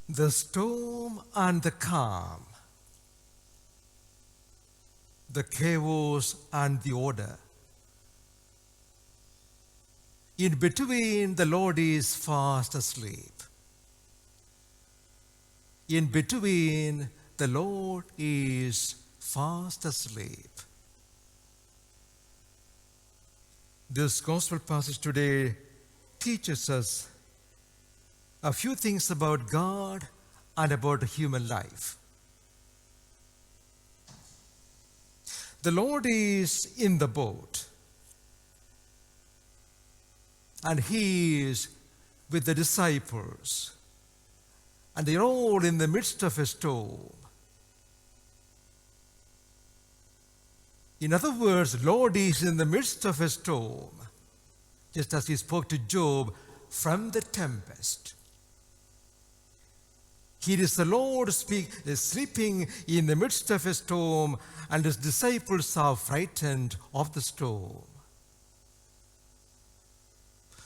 The storm and the calm, the chaos and the order. In between, the Lord is fast asleep. In between, the Lord is fast asleep. This gospel passage today teaches us a few things about God and about human life. The Lord is in the boat, and He is with the disciples, and they're all in the midst of a storm. In other words, Lord is in the midst of a storm, just as He spoke to Job from the tempest. Here is the Lord sleeping in the midst of a storm, and His disciples are frightened of the storm.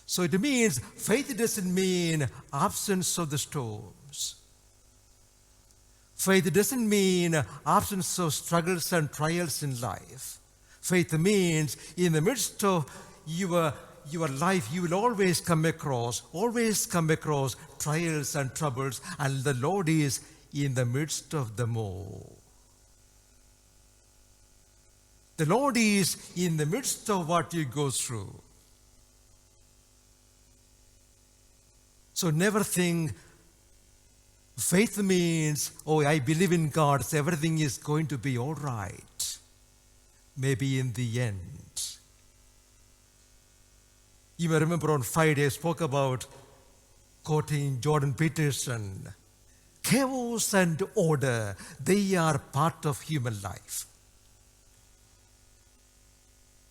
So it means faith doesn't mean absence of the storms. Faith doesn't mean absence of struggles and trials in life. Faith means in the midst of your life, you will always come across trials and troubles, and the Lord is in the midst of them all. The Lord is in the midst of what you go through. So never think faith means, oh, I believe in God, so everything is going to be all right. Maybe in the end. You may remember on Friday I spoke about quoting Jordan Peterson. Chaos and order, they are part of human life.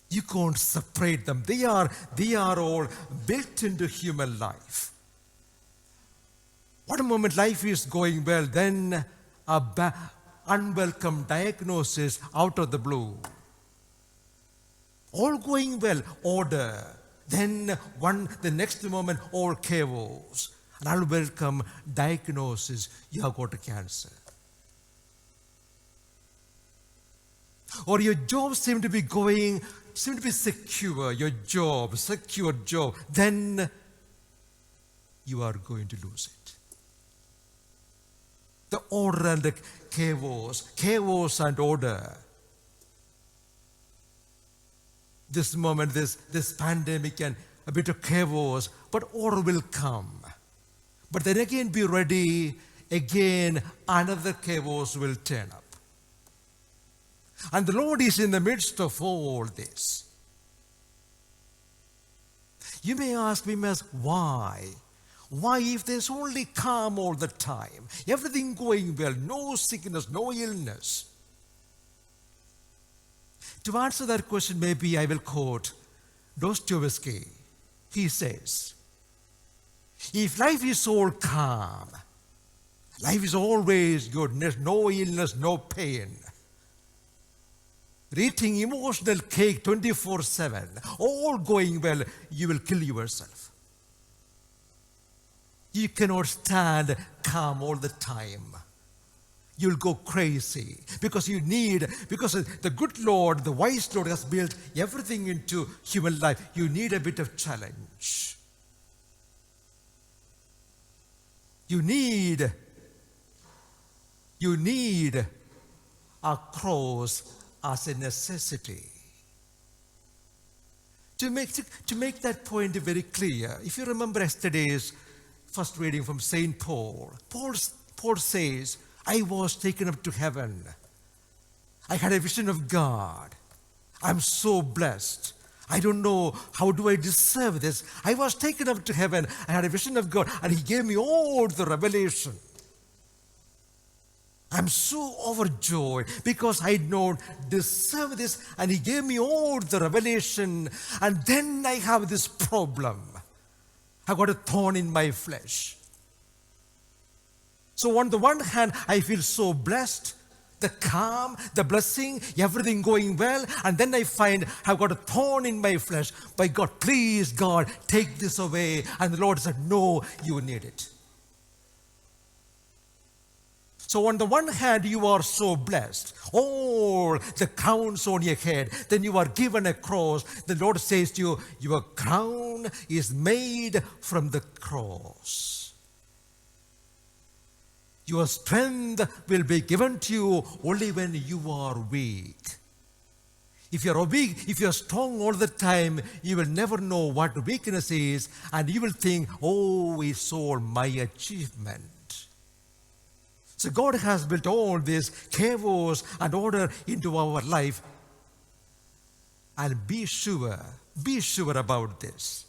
You can't separate them. They are all built into human life. One moment life is going well, then a unwelcome diagnosis out of the blue. All going well, order. Then the next moment, all chaos. An unwelcome diagnosis, you have got cancer. Or your job seems to be secure, secure job. Then you are going to lose it. The order and the chaos and order. This moment, this pandemic and a bit of chaos, but order will come. But then again, be ready, again, another chaos will turn up. And the Lord is in the midst of all this. You may ask me, why? Why, if there's only calm all the time, everything going well, no sickness, no illness? To answer that question, maybe I will quote Dostoevsky. He says, if life is all calm, life is always goodness, no illness, no pain, eating emotional cake 24/7, all going well, you will kill yourself. You cannot stand calm all the time. You'll go crazy because the good Lord, the wise Lord has built everything into human life. You need a bit of challenge. You need a cross as a necessity. To make that point very clear, if you remember yesterday's first reading from St.Paul, Paul says, I was taken up to heaven. I had a vision of God. I'm so blessed. I don't know, how do I deserve this? I was taken up to heaven. I had a vision of God, and He gave me all the revelation. I'm so overjoyed because I don't deserve this, and He gave me all the revelation. And then I have this problem. I got a thorn in my flesh. So on the one hand, I feel so blessed, the calm, the blessing, everything going well, and then I find I've got a thorn in my flesh. By God, please God, take this away. And the Lord said, no, you need it. So on the one hand, you are so blessed. All the crowns on your head. Then you are given a cross. The Lord says to you, your crown is made from the cross. Your strength will be given to you only when you are weak. If you're weak, if you're strong all the time, you will never know what weakness is, and you will think, oh, it's all my achievement. So God has built all this chaos and order into our life. And be sure about this.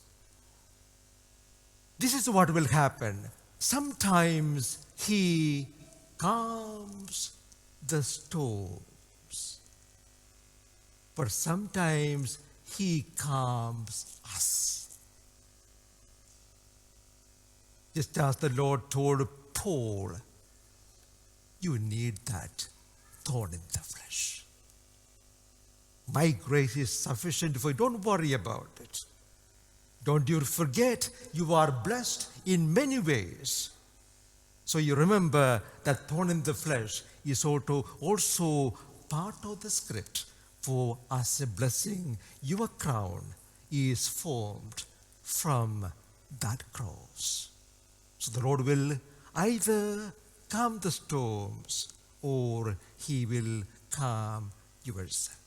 This is what will happen. Sometimes He calms the storms, but sometimes He calms us. Just as the Lord told Paul, you need that thorn in the flesh. My grace is sufficient for you. Don't worry about it. Don't you forget you are blessed in many ways. So you remember that thorn in the flesh is also part of the script for us a blessing. Your crown is formed from that cross. So the Lord will either calm the storms or He will calm yourself.